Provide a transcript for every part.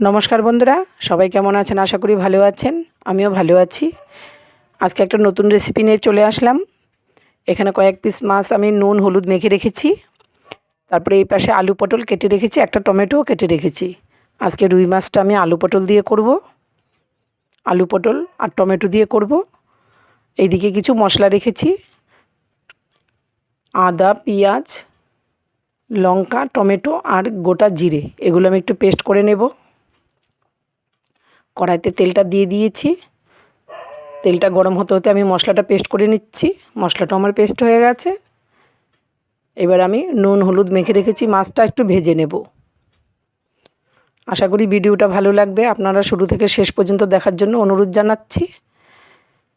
নমস্কার বন্ধুরা, সবাই কেমন আছেন? আশা করি ভালো আছেন। আমিও ভালো আছি। আজকে একটা নতুন রেসিপি নিয়ে চলে আসলাম। এখানে কয়েক পিস মাছ আমি নুন হলুদ মেখে রেখেছি। তারপরে এই পাশে আলু পটল কেটে রেখেছি, একটা টমেটোও কেটে রেখেছি। আজকে রুই মাছটা আমি আলু পটল দিয়ে করব। আলু পটল আর টমেটো দিয়ে করব। এইদিকে কিছু মশলা রেখেছি, আদা, পেঁয়াজ, লঙ্কা, টমেটো আর গোটা জিরে। এগুলো আমি একটু পেস্ট করে নেব। কড়াইতে তেলটা দিয়ে দিয়েছি। তেলটা গরম হতে হতে আমি মশলাটা পেস্ট করে নিচ্ছি। মশলাটা আমার পেস্ট হয়ে গেছে। এবার আমি নুন হলুদ মেখে রেখেছি, মাছটা একটু ভেজে নেব। আশা করি ভিডিওটা ভালো লাগবে। আপনারা শুরু থেকে শেষ পর্যন্ত দেখার জন্য অনুরোধ জানাচ্ছি।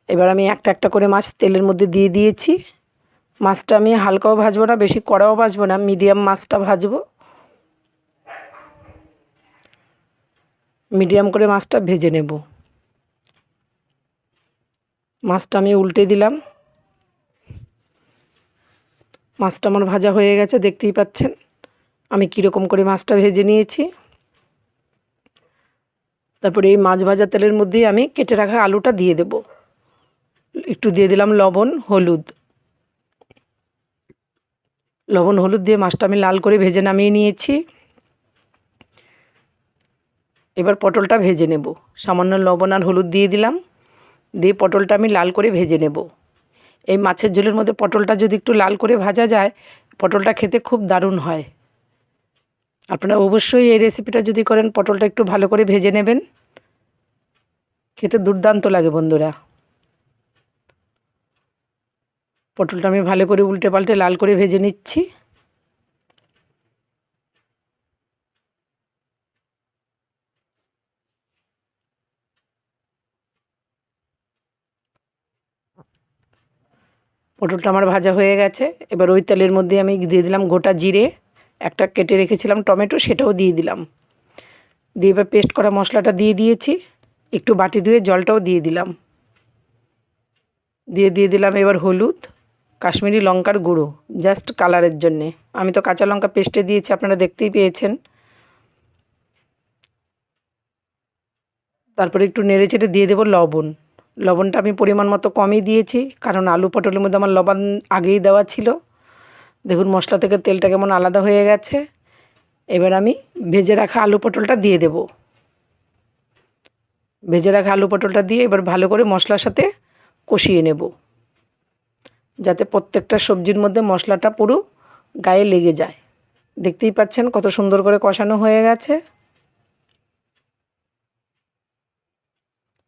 এবার আমি একটা একটা করে মাছ তেলের মধ্যে দিয়ে দিয়েছি। মাছটা আমি হালকাও ভাজবো না, বেশি কড়াও ভাজবো না, মিডিয়াম মাছটা ভাজবো। মিডিয়াম করে মাছটা ভেজে নেব। মাছটা আমি উল্টে দিলাম। মাছটা আমার ভাজা হয়ে গেছে, দেখতেই পাচ্ছেন আমি কীরকম করে মাছটা ভেজে নিয়েছি। তারপরে এই মাছ ভাজা তেলের মধ্যেই আমি কেটে রাখা আলুটা দিয়ে দেব। একটু দিয়ে দিলাম লবণ হলুদ। লবণ হলুদ দিয়ে মাছটা আমি লাল করে ভেজে নামিয়ে নিয়েছি। এবার পটলটা ভেজে নেব। সামান্য লবণ আর হলুদ দিয়ে দিলাম, দিয়ে পটলটা আমি লাল করে ভেজে নেব। এই মাছের ঝোলের মধ্যে পটলটা যদি একটু লাল করে ভাজা যায়, পটলটা খেতে খুব দারুণ হয়। আপনারা অবশ্যই এই রেসিপিটা যদি করেন, পটলটা একটু ভালো করে ভেজে নেবেন, খেতে দুর্দান্ত লাগে বন্ধুরা। পটলটা আমি ভালো করে উল্টে পাল্টে লাল করে ভেজে নিচ্ছি। পটলটা আমার ভাজা হয়ে গেছে। এবার ওই তেলের মধ্যে আমি দিয়ে দিলাম গোটা জিরে, একটা কেটে রেখেছিলাম টমেটো, সেটাও দিয়ে দিলাম। দিয়ে এবার পেস্ট করা মশলাটা দিয়ে দিয়েছি। একটু বাটি ধুয়ে জলটাও দিয়ে দিলাম। দিয়ে দিলাম এবার হলুদ, কাশ্মীরি লঙ্কার গুঁড়ো, জাস্ট কালারের জন্যে। আমি তো কাঁচা লঙ্কা পেস্টে দিয়েছি, আপনারা দেখতেই পেয়েছেন। তারপরে একটু নেড়ে চেড়ে দিয়ে দেবো লবণ। লবণটা আমি পরিমাণ মতো কমই দিয়েছি, কারণ আলু পটলের মধ্যে আমার লবণ আগেই দেওয়া ছিল। দেখুন মশলা থেকে তেলটা কেমন আলাদা হয়ে গেছে। এবার আমি ভেজে রাখা আলু পটলটা দিয়ে দেব। ভেজে রাখা আলু পটলটা দিয়ে এবার ভালো করে মশলার সাথে কষিয়ে নেব, যাতে প্রত্যেকটা সবজির মধ্যে মশলাটা পুরো গায়ে লেগে যায়। দেখতেই পাচ্ছেন কত সুন্দর করে কষানো হয়ে গেছে।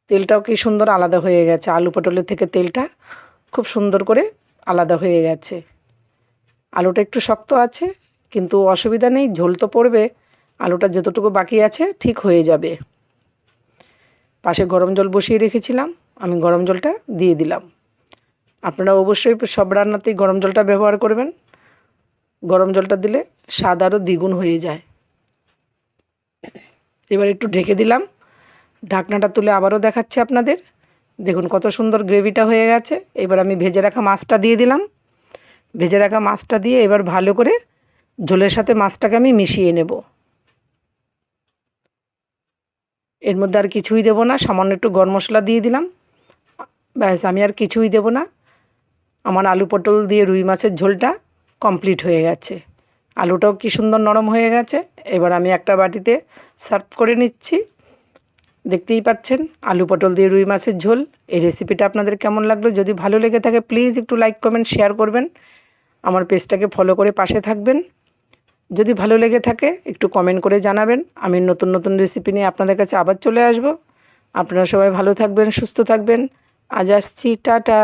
তেলটাও কি সুন্দর আলাদা হয়ে গেছে, আলু পটলের থেকে তেলটা খুব সুন্দর করে আলাদা হয়ে গেছে। আলুটা একটু শক্ত আছে, কিন্তু অসুবিধা নেই, ঝোল তো পড়বে। আলুটা যতটুকু বাকি আছে ঠিক হয়ে যাবে। পাশে গরম জল বসিয়ে রেখেছিলাম, আমি গরম জলটা দিয়ে দিলাম। আপনারা অবশ্যই সব রান্নাতেই গরম জলটা ব্যবহার করবেন। গরম জলটা দিলে স্বাদ আরও দ্বিগুণ হয়ে যায়। এবার একটু ঢেকে দিলাম। ঢাকনাটা তুলে আবারও দেখাচ্ছি আপনাদের। দেখুন কত সুন্দর গ্রেভিটা হয়ে গেছে। এবার আমি ভেজে রাখা মাছটা দিয়ে দিলাম। ভেজে রাখা মাছটা দিয়ে এবার ভালো করে ঝোলের সাথে মাছটাকে আমি মিশিয়ে নেব। এর মধ্যে আর কিছুই দেবো না, সামান্য একটু গরম মশলা দিয়ে দিলাম, ব্যাস। আমি আর কিছুই দেবো না। আমার আলু পটল দিয়ে রুই মাছের ঝোলটা কমপ্লিট হয়ে গেছে। আলুটাও কি সুন্দর নরম হয়ে গেছে। এবার আমি একটা বাটিতে সার্ভ করে নিচ্ছি। দেখতেই পাচ্ছেন আলু পটল দিয়ে রুই মাছের ঝোল। এই রেসিপিটা আপনাদের কেমন লাগলো? যদি ভালো লেগে থাকে প্লিজ একটু লাইক কমেন্ট শেয়ার করবেন। আমার পেজটাকে ফলো করে পাশে থাকবেন। যদি ভালো লেগে থাকে একটু কমেন্ট করে জানাবেন। আমি নতুন নতুন রেসিপি নিয়ে আপনাদের কাছে আবার চলে আসব। আপনারা সবাই ভালো থাকবেন, সুস্থ থাকবেন। আজ আসছি, টাটা।